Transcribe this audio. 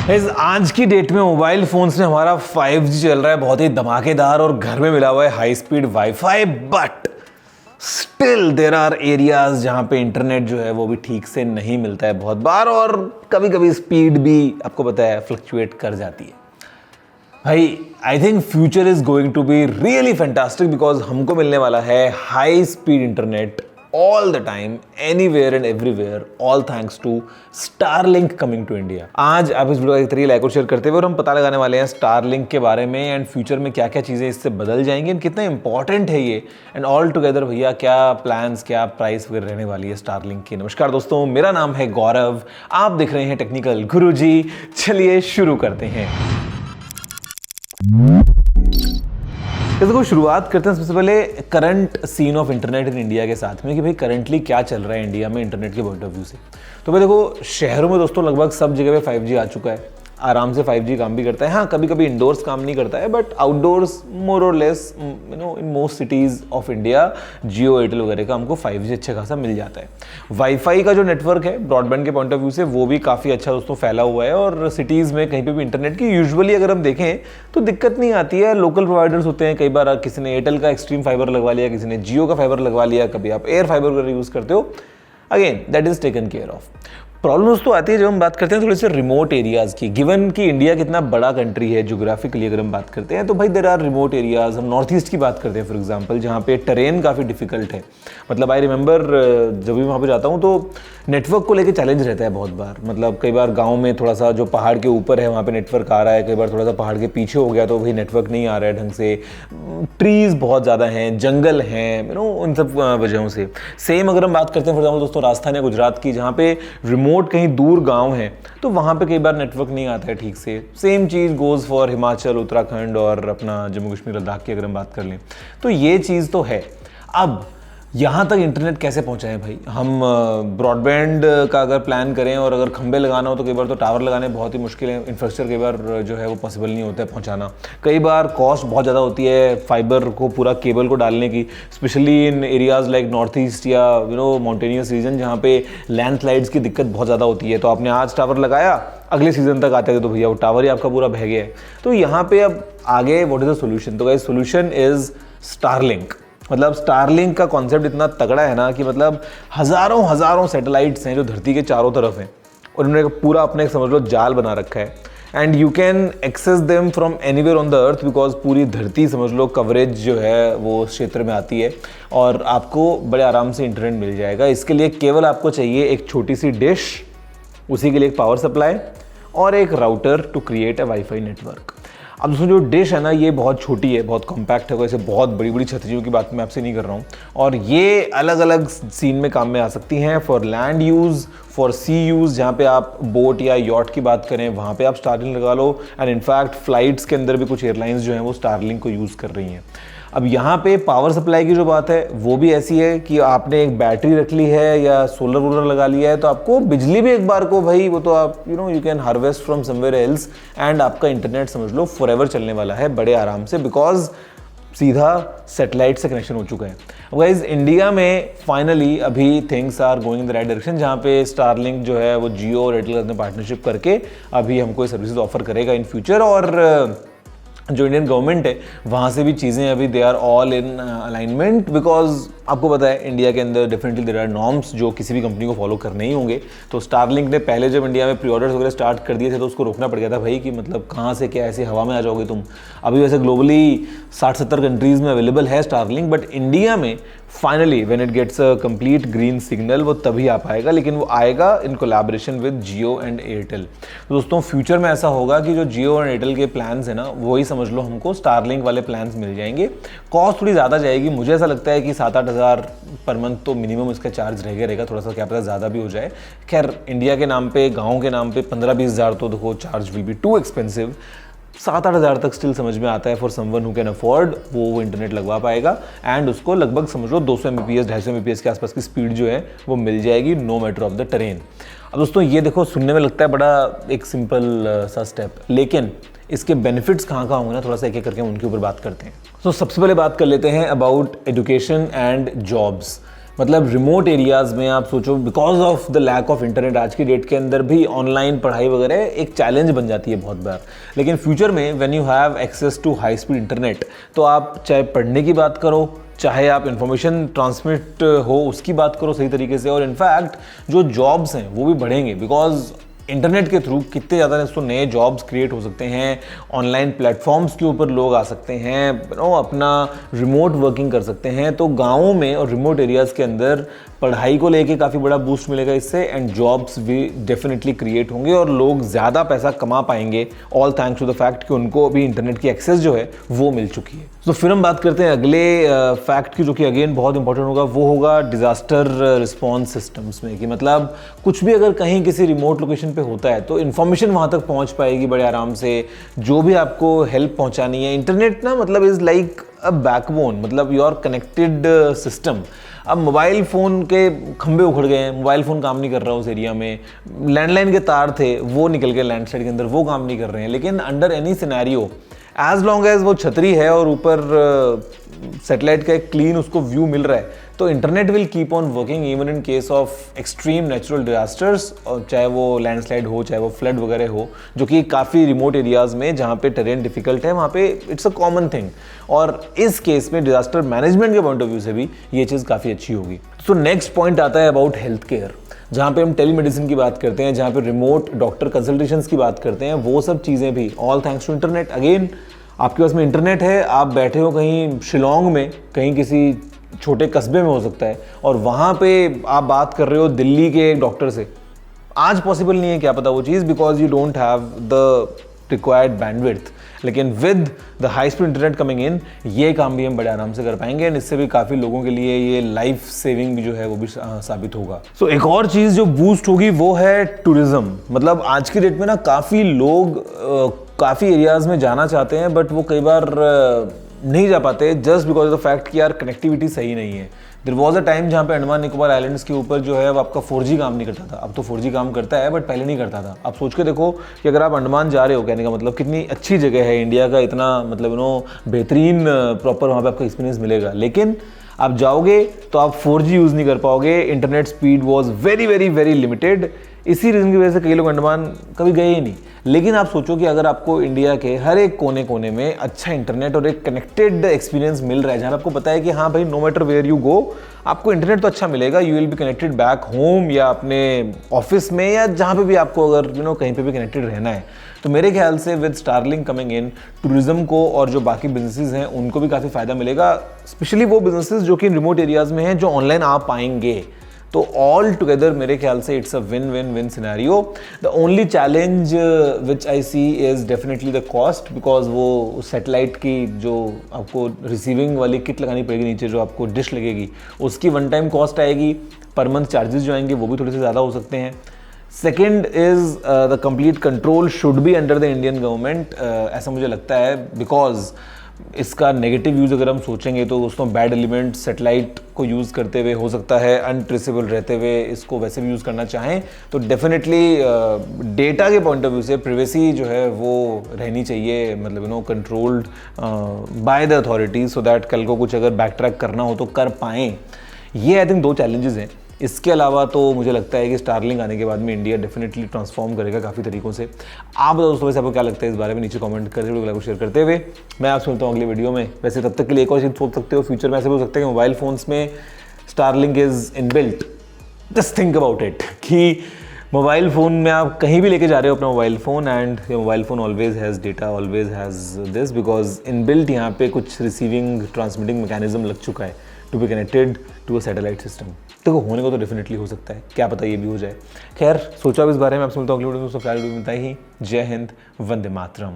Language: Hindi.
आज की डेट में मोबाइल फोन्स में हमारा 5G चल रहा है बहुत ही धमाकेदार और घर में मिला हुआ है high speed wifi, but still there are areas जहां पे इंटरनेट जो है वो भी ठीक से नहीं मिलता है बहुत बार, और कभी कभी स्पीड भी आपको पता है फ्लक्चुएट कर जाती है। भाई I think future is going to be really fantastic because हमको मिलने वाला है high speed internet all the time, anywhere and everywhere, all thanks to Starlink coming to India। आज आप इस वीडियो का एक तरीके लाइक और शेयर करते हुए और हम पता लगाने वाले हैं Starlink के बारे में एंड फ्यूचर में क्या क्या चीज़ें इससे बदल जाएंगी एंड कितना इंपॉर्टेंट है ये, एंड ऑल टुगेदर भैया क्या प्लान्स क्या प्राइस वगैरह रहने वाली है Starlink की। नमस्कार दोस्तों, मेरा नाम है गौरव, आप देख रहे हैं टेक्निकल गुरुजी। चलिए शुरू करते हैं। देखो शुरुआत करते हैं सबसे पहले current scene of internet in India के साथ में कि भाई करंटली क्या चल रहा है इंडिया में इंटरनेट के पॉइंट ऑफ व्यू से। तो भाई देखो शहरों में दोस्तों लगभग सब जगह पे 5G आ चुका है, आराम से 5G काम भी करता है। हाँ कभी कभी इंडोर्स काम नहीं करता है, बट आउटडोर्स मोर और less in most cities of India Jio Airtel वगैरह का हमको 5G अच्छा खासा मिल जाता है। वाईफाई का जो नेटवर्क है ब्रॉडबैंड के पॉइंट ऑफ व्यू से वो भी काफ़ी अच्छा दोस्तों फैला हुआ है, और सिटीज़ में कहीं पे भी इंटरनेट की यूजुअली अगर हम देखें तो दिक्कत नहीं आती है। लोकल प्रोवाइडर्स होते हैं, कई बार किसी ने एयरटेल का एक्सट्रीम फाइबर लगवा लिया, किसी ने जियो का फाइबर लगवा लिया, कभी आप एयर फाइबर वगैरह यूज़ करते हो, again that is taken care of. Problems तो आती है जब हम बात करते हैं थोड़े से रिमोट एरियाज़ की। गिवन कि इंडिया कितना बड़ा कंट्री है ज्योग्राफिकली अगर हम बात करते हैं, तो भाई देयर आर रिमोट एरियाज़। हम नॉर्थ ईस्ट की बात करते हैं फॉर एग्जांपल, जहाँ पे टेरेन काफ़ी डिफिकल्ट है। मतलब आई रिमेंबर जब भी वहाँ पे जाता हूँ तो नेटवर्क को लेके चैलेंज रहता है बहुत बार। मतलब कई बार गाँव में थोड़ा सा जो पहाड़ के ऊपर है वहाँ पे नेटवर्क आ रहा है, कई बार थोड़ा सा पहाड़ के पीछे हो गया तो भाई नेटवर्क नहीं आ रहा है ढंग से। ट्रीज़ बहुत ज़्यादा हैं, जंगल हैं, उन सब वजहों से। सेम अगर हम बात करते हैं फॉर एग्जाम्पल दोस्तों राजस्थान या गुजरात की, जहाँ पे रिमोट कहीं दूर गांव है तो वहाँ पे कई बार नेटवर्क नहीं आता है ठीक से। Same cheese goes for Himachal, Uttarakhand और अपना जम्मू कश्मीर लद्दाख की अगर हम बात कर लें तो ये चीज़ तो है। अब यहाँ तक इंटरनेट कैसे पहुँचाएं भाई? हम ब्रॉडबैंड का अगर प्लान करें और अगर खंबे लगाना हो तो कई बार तो टावर लगाने बहुत ही मुश्किल है। इंफ्रास्ट्रक्चर कई बार जो है वो पॉसिबल नहीं होता है पहुँचाना। कई बार कॉस्ट बहुत ज़्यादा होती है फाइबर को, पूरा केबल को डालने की, specially in areas like north east या माउंटेनियस रीजन जहाँ पे लैंडस्लाइड्स की दिक्कत बहुत ज़्यादा होती है। तो आपने आज टावर लगाया, अगले सीजन तक आते थे तो भैया वो टावर ही आपका पूरा बह गया है। तो यहाँ पे अब आगे व्हाट इज़ द सोल्यूशन? तो गाइस सोल्यूशन इज़ स्टारलिंक। मतलब स्टारलिंक का कॉन्सेप्ट इतना तगड़ा है ना कि मतलब हज़ारों हज़ारों सैटेलाइट्स हैं जो धरती के चारों तरफ हैं, और उन्होंने पूरा अपने समझ लो जाल बना रखा है, and you can access them from anywhere on the earth because पूरी धरती समझ लो कवरेज जो है वो उस क्षेत्र में आती है, और आपको बड़े आराम से इंटरनेट मिल जाएगा। इसके लिए केवल आपको चाहिए एक छोटी सी डिश, उसी के लिए एक पावर सप्लाई और एक router to create a wifi network. अब दोस्तों जो डिश है ना ये बहुत छोटी है, बहुत कॉम्पैक्ट है, वैसे बहुत बड़ी बड़ी छतरियों की बात मैं आपसे नहीं कर रहा हूँ, और ये अलग अलग सीन में काम में आ सकती हैं। For land use, for sea use, जहाँ पे आप बोट या यॉट की बात करें वहाँ पे आप स्टारलिंक लगा लो, एंड इनफैक्ट फ्लाइट्स के अंदर भी कुछ एयरलाइंस जो हैं वो स्टारलिंक को यूज़ कर रही हैं। अब यहाँ पे पावर सप्लाई की जो बात है वो भी ऐसी है कि आपने एक बैटरी रख ली है या सोलर वोलर लगा लिया है तो आपको बिजली भी एक बार को भाई वो तो आप you can harvest from somewhere else, and आपका इंटरनेट समझ लो फॉरएवर चलने वाला है बड़े आराम से, बिकॉज सीधा सैटेलाइट से कनेक्शन हो चुका है। गाइस इंडिया में फाइनली अभी things are going in the right direction, जहाँ पे स्टारलिंक जो है वो जियो और एयरटेल के पार्टनरशिप करके अभी हमको ये सर्विसेज ऑफर करेगा इन फ्यूचर। और जो इंडियन गवर्नमेंट है वहाँ से भी चीज़ें अभी they are all in alignment, because आपको पता है इंडिया के अंदर डेफिनेटली देयर आर नॉर्म्स जो किसी भी कंपनी को फॉलो करने ही होंगे। तो स्टारलिंक ने पहले जब इंडिया में प्री ऑर्डर्स वगैरह स्टार्ट कर दिए थे तो उसको रोकना पड़ गया था भाई कि मतलब कहाँ से क्या ऐसे हवा में आ जाओगे तुम। अभी वैसे ग्लोबली 60-70 कंट्रीज़ में अवेलेबल है स्टारलिंक, बट इंडिया में finally when it gets a complete green signal वो तभी आ पाएगा, लेकिन वो आएगा in collaboration with Jio and Airtel. तो दोस्तों फ्यूचर में ऐसा होगा कि जो जियो और एयरटेल के प्लान्स है ना वही समझ लो हमको स्टारलिंक वाले प्लान्स मिल जाएंगे। कॉस्ट थोड़ी ज़्यादा जाएगी, मुझे ऐसा लगता है कि 7-8 हज़ार पर मंथ तो मिनिमम इसका चार्ज रहेगा, थोड़ा सा क्या पता ज़्यादा भी हो जाए। खैर इंडिया के नाम पे, गाँव के नाम पे 15-20 हज़ार तो देखो charge will be too expensive. 7-8 हज़ार तक स्टिल समझ में आता है for someone who can afford, वो इंटरनेट लगवा पाएगा, एंड उसको लगभग समझ लो 200 Mbps 250 Mbps के आसपास की स्पीड जो है वो मिल जाएगी, no matter of the terrain. अब दोस्तों ये देखो सुनने में लगता है बड़ा एक सिंपल सा स्टेप, लेकिन इसके बेनिफिट्स कहाँ कहाँ होंगे ना थोड़ा सा एक एक करके उनके ऊपर बात करते हैं। तो सबसे पहले बात कर लेते हैं अबाउट एजुकेशन एंड जॉब्स। मतलब रिमोट एरियाज़ में आप सोचो, because of the lack of internet आज की डेट के अंदर भी ऑनलाइन पढ़ाई वगैरह एक चैलेंज बन जाती है बहुत बार। लेकिन फ्यूचर में when you have access to high speed internet, तो आप चाहे पढ़ने की बात करो, चाहे आप इन्फॉर्मेशन ट्रांसमिट हो उसकी बात करो सही तरीके से, और इनफैक्ट जो जॉब्स हैं वो भी बढ़ेंगे, बिकॉज इंटरनेट के थ्रू कितने ज़्यादा तो नए जॉब्स क्रिएट हो सकते हैं, ऑनलाइन प्लेटफॉर्म्स के ऊपर लोग आ सकते हैं, अपना रिमोट वर्किंग कर सकते हैं। तो गाँवों में और रिमोट एरियाज़ के अंदर पढ़ाई को लेके काफ़ी बड़ा बूस्ट मिलेगा इससे, एंड जॉब्स भी डेफिनेटली क्रिएट होंगे और लोग ज़्यादा पैसा कमा पाएंगे, all thanks to the fact कि उनको अभी इंटरनेट की एक्सेस जो है वो मिल चुकी है। तो फिर हम बात करते हैं अगले फैक्ट की, जो कि अगेन बहुत इंपॉर्टेंट होगा, वो होगा डिज़ास्टर रिस्पॉन्स सिस्टम्स में। कि मतलब कुछ भी अगर कहीं किसी रिमोट लोकेशन पे होता है तो इन्फॉर्मेशन वहाँ तक पहुँच पाएगी बड़े आराम से, जो भी आपको हेल्प पहुँचानी है। इंटरनेट ना मतलब इज़ लाइक अ बैकबोन, मतलब योर कनेक्टेड सिस्टम। अब मोबाइल फ़ोन के खंभे उखड़ गए हैं, मोबाइल फ़ोन काम नहीं कर रहा उस एरिया में, लैंडलाइन के तार थे वो निकल गए लैंडस्लाइड के अंदर, वो काम नहीं कर रहे हैं। लेकिन under any scenario, as long as वो छतरी है और ऊपर सैटेलाइट का एक क्लीन उसको व्यू मिल रहा है, तो internet will keep on working even in case of extreme natural disasters, और चाहे वो लैंडस्लाइड हो, चाहे वो फ्लड वगैरह हो, जो कि काफ़ी रिमोट एरियाज़ में जहाँ पे टेरेन डिफिकल्ट है वहाँ पे इट्स अ कॉमन थिंग। और इस केस में डिजास्टर मैनेजमेंट के पॉइंट ऑफ व्यू से भी ये चीज़ काफ़ी अच्छी होगी। तो नेक्स्ट पॉइंट आता है अबाउट हेल्थ केयर, जहाँ पे हम टेलीमेडिसिन की बात करते हैं, जहाँ पे रिमोट डॉक्टर कंसल्टेशंस की बात करते हैं, वो सब चीज़ें भी all thanks to internet. Again आपके पास में इंटरनेट है, आप बैठे हो कहीं शिलोंग में, कहीं किसी छोटे कस्बे में हो सकता है, और वहाँ पे आप बात कर रहे हो दिल्ली के एक डॉक्टर से। आज पॉसिबल नहीं है, क्या पता वो चीज़, because you don't have the required bandwidth. लेकिन with the high speed internet coming in, ये काम भी हम बड़े आराम से कर पाएंगे, एंड इससे भी काफ़ी लोगों के लिए ये लाइफ सेविंग भी जो है वो भी साबित होगा। सो एक और चीज़ जो बूस्ट होगी वो है टूरिज्म। मतलब आज की डेट में ना काफ़ी लोग काफ़ी एरियाज़ में जाना चाहते हैं, बट वो कई बार नहीं जा पाते just because of the fact कि यार कनेक्टिविटी सही नहीं है। देयर वाज अ टाइम जहाँ पे अंडमान निकोबार आइलैंड्स के ऊपर जो है वो आपका 4G काम नहीं करता था। अब तो 4G काम करता है, बट पहले नहीं करता था। आप सोच के देखो कि अगर आप अंडमान जा रहे हो, कहने का मतलब कितनी अच्छी जगह है, इंडिया का इतना मतलब बेहतरीन प्रॉपर वहाँ पे आपको एक्सपीरियंस मिलेगा, लेकिन आप जाओगे तो आप 4G यूज़ नहीं कर पाओगे। Internet speed was very very very limited. इसी रीज़न की वजह से कई लोग अंडमान कभी गए ही नहीं। लेकिन आप सोचो कि अगर आपको इंडिया के हर एक कोने कोने में अच्छा इंटरनेट और एक कनेक्टेड एक्सपीरियंस मिल रहा है, जहाँ आपको पता है कि हाँ भाई no matter where you go आपको इंटरनेट तो अच्छा मिलेगा, you will be connected back home या अपने ऑफिस में या जहाँ पे भी आपको अगर कहीं पे भी कनेक्टेड रहना है, तो मेरे ख्याल से with Starlink coming in, tourism को और जो बाकी बिजनेसेस हैं उनको भी काफ़ी फायदा मिलेगा, स्पेशली वो बिजनेसेस जो कि रिमोट एरियाज़ में हैं जो ऑनलाइन आ पाएंगे। तो ऑल टुगेदर मेरे ख्याल से it's a win win win scenario. The only challenge which I see is definitely the cost, because वो सैटेलाइट की जो आपको रिसीविंग वाली किट लगानी पड़ेगी नीचे, जो आपको डिश लगेगी, उसकी वन टाइम कॉस्ट आएगी, पर मंथ चार्जेस जो आएंगे वो भी थोड़े से ज़्यादा हो सकते हैं। Second is the complete control should be under the Indian government, ऐसा मुझे लगता है, बिकॉज इसका नेगेटिव यूज़ अगर हम सोचेंगे तो दोस्तों बैड एलिमेंट सैटेलाइट को यूज़ करते हुए हो सकता है अनट्रेसेबल रहते हुए इसको वैसे भी यूज़ करना चाहें, तो डेफिनेटली डेटा के पॉइंट ऑफ व्यू से प्रिवेसी जो है वो रहनी चाहिए, मतलब controlled by the authorities, so that कल को कुछ अगर बैक ट्रैक करना हो तो कर पाएँ। ये आई थिंक दो चैलेंजेस हैं। इसके अलावा तो मुझे लगता है कि स्टारलिंक आने के बाद में इंडिया डेफिनेटली ट्रांसफॉर्म करेगा काफ़ी तरीकों से। आप बताओ दोस्तों, वैसे आपको क्या लगता है इस बारे में, नीचे कमेंट करते हुए वीडियो को शेयर करते हुए मैं आपसे मिलता हूँ अगले वीडियो में। वैसे तब तक के लिए एक और चीज़ सोच सकते हो, फ्यूचर में ऐसे भी हो सकता है कि मोबाइल फ़ोन्स में Starlink is inbuilt. Just think about it कि मोबाइल फ़ोन में आप कहीं भी लेके जा रहे हो अपना mobile phone, and your mobile phone always has data, always has this, because inbuilt यहाँ पे कुछ रिसीविंग ट्रांसमिटिंग मैकेनिज्म लग चुका है to be connected to a satellite system. देखो होने को तो डेफिनेटली हो सकता है, क्या पता ये भी हो जाए। खैर सोचा अब इस बारे में, आपसे मिलता हूँ अगले वीडियो में। दोस्तों फिलहाल मिलता ही, जय हिंद, वंदे मातरम।